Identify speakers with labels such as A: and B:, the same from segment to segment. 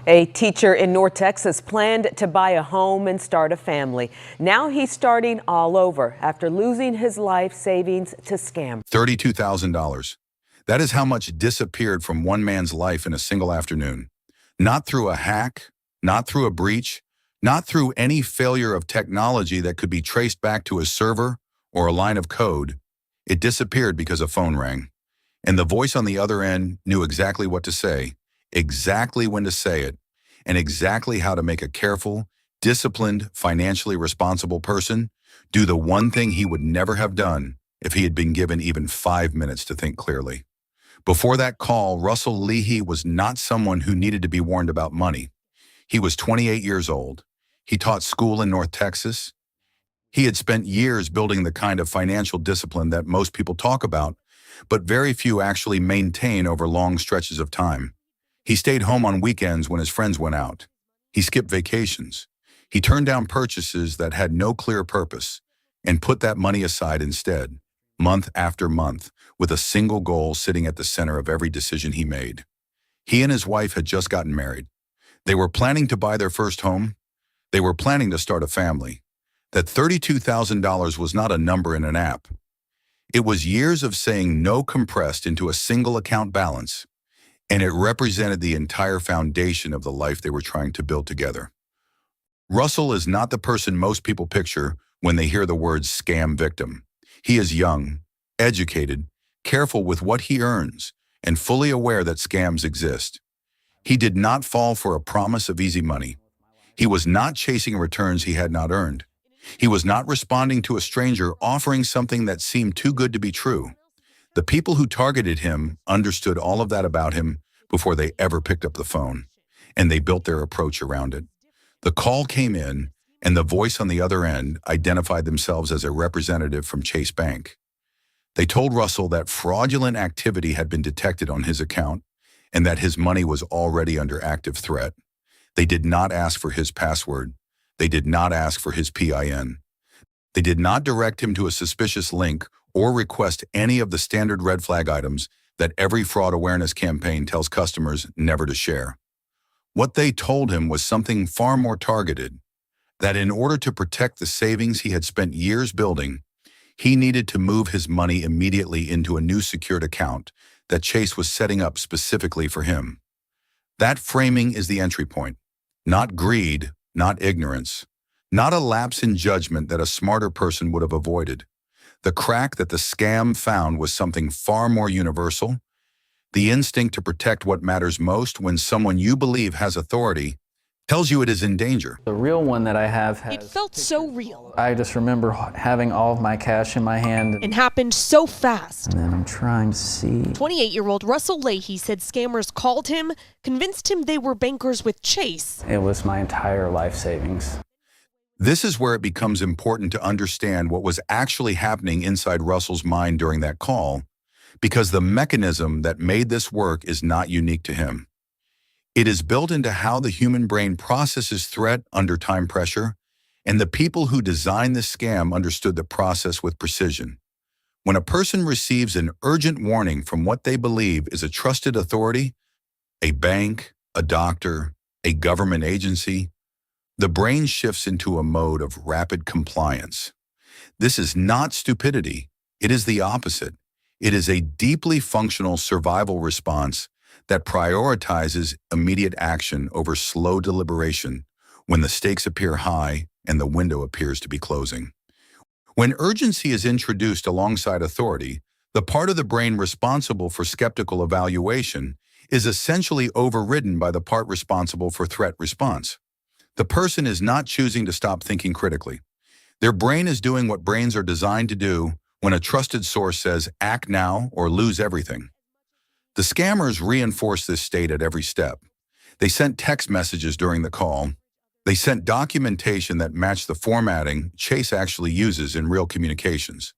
A: A teacher in North Texas planned to buy a home and start a family. Now he's starting all over after losing his life savings to scam.
B: $32,000. That is how much disappeared from one man's life in a single afternoon. Not through a hack, not through a breach, not through any failure of technology that could be traced back to a server or a line of code. It disappeared because a phone rang. And the voice on the other end knew exactly what to say, exactly when to say it, and exactly how to make a careful, disciplined, financially responsible person do the one thing he would never have done if he had been given even 5 minutes to think clearly. Before that call, Russell Leahy was not someone who needed to be warned about money. He was 28 years old. He taught school in North Texas. He had spent years building the kind of financial discipline that most people talk about, but very few actually maintain over long stretches of time. He stayed home on weekends when his friends went out. He skipped vacations. He turned down purchases that had no clear purpose and put that money aside instead, month after month, with a single goal sitting at the center of every decision he made. He and his wife had just gotten married. They were planning to buy their first home. They were planning to start a family. That $32,000 was not a number in an app. It was years of saying no compressed into a single account balance, and it represented the entire foundation of the life they were trying to build together. Russell is not the person most people picture when they hear the words scam victim. He is young, educated, careful with what he earns, and fully aware that scams exist. He did not fall for a promise of easy money. He was not chasing returns he had not earned. He was not responding to a stranger offering something that seemed too good to be true. The people who targeted him understood all of that about him before they ever picked up the phone, and they built their approach around it. The call came in, and the voice on the other end identified themselves as a representative from Chase Bank. They told Russell that fraudulent activity had been detected on his account and that his money was already under active threat. They did not ask for his password. They did not ask for his PIN. They did not direct him to a suspicious link or request any of the standard red flag items that every fraud awareness campaign tells customers never to share. What they told him was something far more targeted, that in order to protect the savings he had spent years building, he needed to move his money immediately into a new secured account that Chase was setting up specifically for him. That framing is the entry point, not greed, not ignorance, not a lapse in judgment that a smarter person would have avoided. The crack that the scam found was something far more universal, the instinct to protect what matters most when someone you believe has authority tells you it is in danger.
C: The real one that I have has...
D: It felt so real.
C: I just remember having all of my cash in my hand.
D: And happened so fast.
C: And then I'm trying to see.
D: 28-year-old Russell Leahy said scammers called him, convinced him they were bankers with Chase.
C: It was my entire life savings.
B: This is where it becomes important to understand what was actually happening inside Russell's mind during that call, because the mechanism that made this work is not unique to him. It is built into how the human brain processes threat under time pressure, and the people who designed this scam understood the process with precision. When a person receives an urgent warning from what they believe is a trusted authority, a bank, a doctor, a government agency, the brain shifts into a mode of rapid compliance. This is not stupidity. It is the opposite. It is a deeply functional survival response that prioritizes immediate action over slow deliberation when the stakes appear high and the window appears to be closing. When urgency is introduced alongside authority, the part of the brain responsible for skeptical evaluation is essentially overridden by the part responsible for threat response. The person is not choosing to stop thinking critically. Their brain is doing what brains are designed to do when a trusted source says, act now or lose everything. The scammers reinforced this state at every step. They sent text messages during the call. They sent documentation that matched the formatting Chase actually uses in real communications.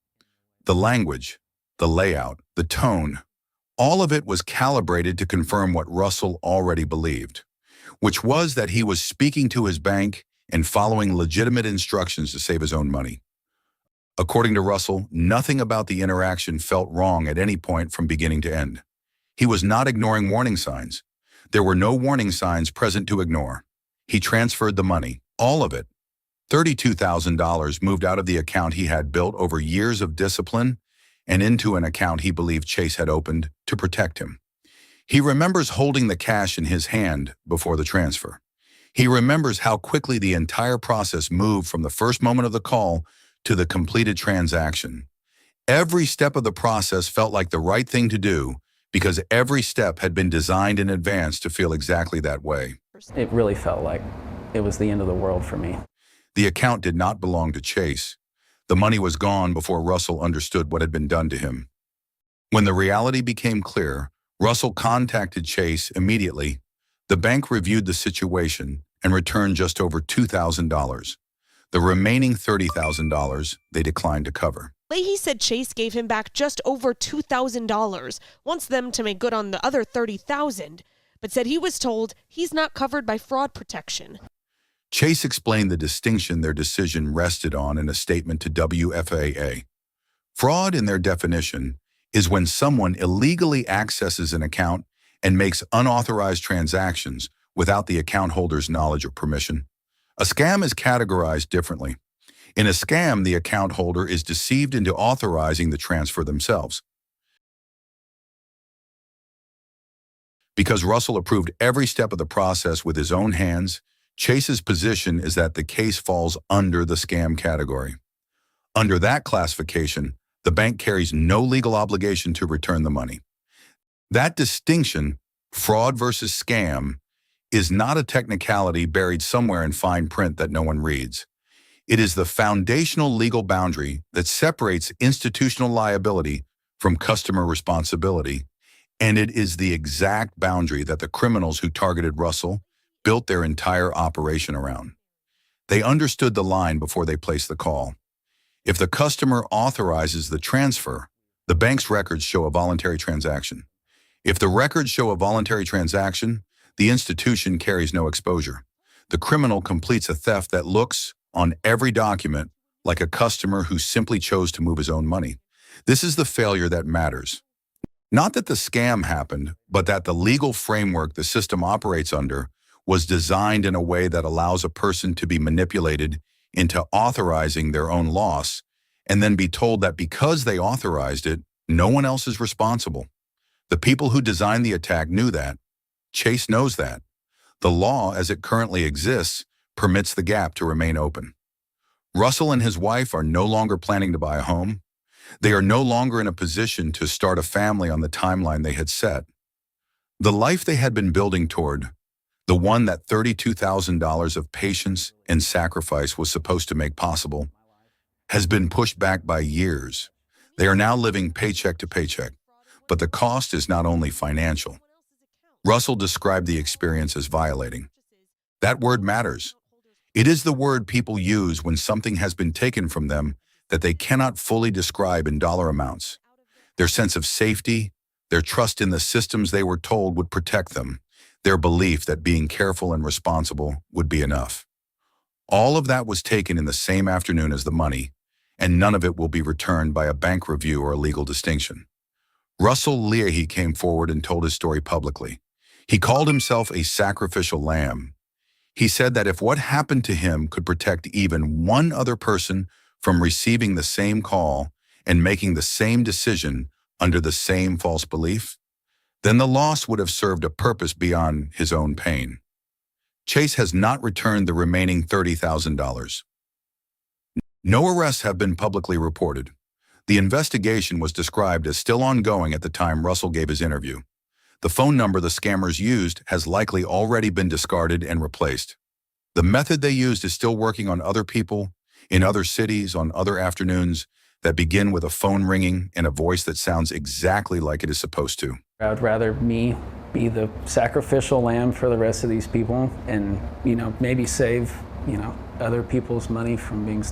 B: The language, the layout, the tone, all of it was calibrated to confirm what Russell already believed, which was that he was speaking to his bank and following legitimate instructions to save his own money. According to Russell, nothing about the interaction felt wrong at any point from beginning to end. He was not ignoring warning signs, There were no warning signs present to ignore. He transferred the money, all of it. $32,000 moved out of the account he had built over years of discipline and into an account he believed Chase had opened to protect him. He remembers holding the cash in his hand before the transfer. He remembers how quickly the entire process moved from the first moment of the call to the completed transaction. Every step of the process felt like the right thing to do because every step had been designed in advance to feel exactly that way.
C: It really felt like it was the end of the world for me.
B: The account did not belong to Chase. The money was gone before Russell understood what had been done to him. When the reality became clear, Russell contacted Chase immediately. The bank reviewed the situation and returned just over $2,000. The remaining $30,000 they declined to cover.
D: Leahy said Chase gave him back just over $2,000, wants them to make good on the other $30,000, but said he was told he's not covered by fraud protection.
B: Chase explained the distinction their decision rested on in a statement to WFAA. Fraud, in their definition, is when someone illegally accesses an account and makes unauthorized transactions without the account holder's knowledge or permission. A scam is categorized differently. In a scam, the account holder is deceived into authorizing the transfer themselves. Because Russell approved every step of the process with his own hands, Chase's position is that the case falls under the scam category. Under that classification, the bank carries no legal obligation to return the money. That distinction, fraud versus scam, is not a technicality buried somewhere in fine print that no one reads. It is the foundational legal boundary that separates institutional liability from customer responsibility, and it is the exact boundary that the criminals who targeted Russell built their entire operation around. They understood the line before they placed the call. If the customer authorizes the transfer, the bank's records show a voluntary transaction. If the records show a voluntary transaction, the institution carries no exposure. The criminal completes a theft that looks, on every document, like a customer who simply chose to move his own money. This is the failure that matters. Not that the scam happened, but that the legal framework the system operates under was designed in a way that allows a person to be manipulated into authorizing their own loss and then be told that because they authorized it, no one else is responsible. The people who designed the attack knew that. Chase knows that. The law, as it currently exists, permits the gap to remain open. Russell and his wife are no longer planning to buy a home. They are no longer in a position to start a family on the timeline they had set. The life they had been building toward, the one that $32,000 of patience and sacrifice was supposed to make possible, has been pushed back by years. They are now living paycheck to paycheck, but the cost is not only financial. Russell described the experience as violating. That word matters. It is the word people use when something has been taken from them that they cannot fully describe in dollar amounts. Their sense of safety, their trust in the systems they were told would protect them, their belief that being careful and responsible would be enough. All of that was taken in the same afternoon as the money, and none of it will be returned by a bank review or a legal distinction. Russell Leahy came forward and told his story publicly. He called himself a sacrificial lamb. He said that if what happened to him could protect even one other person from receiving the same call and making the same decision under the same false belief, then the loss would have served a purpose beyond his own pain. Chase has not returned the remaining $30,000. No arrests have been publicly reported. The investigation was described as still ongoing at the time Russell gave his interview. The phone number the scammers used has likely already been discarded and replaced. The method they used is still working on other people, in other cities, on other afternoons that begin with a phone ringing and a voice that sounds exactly like it is supposed to.
C: I'd rather me be the sacrificial lamb for the rest of these people and, maybe save, other people's money from being stolen.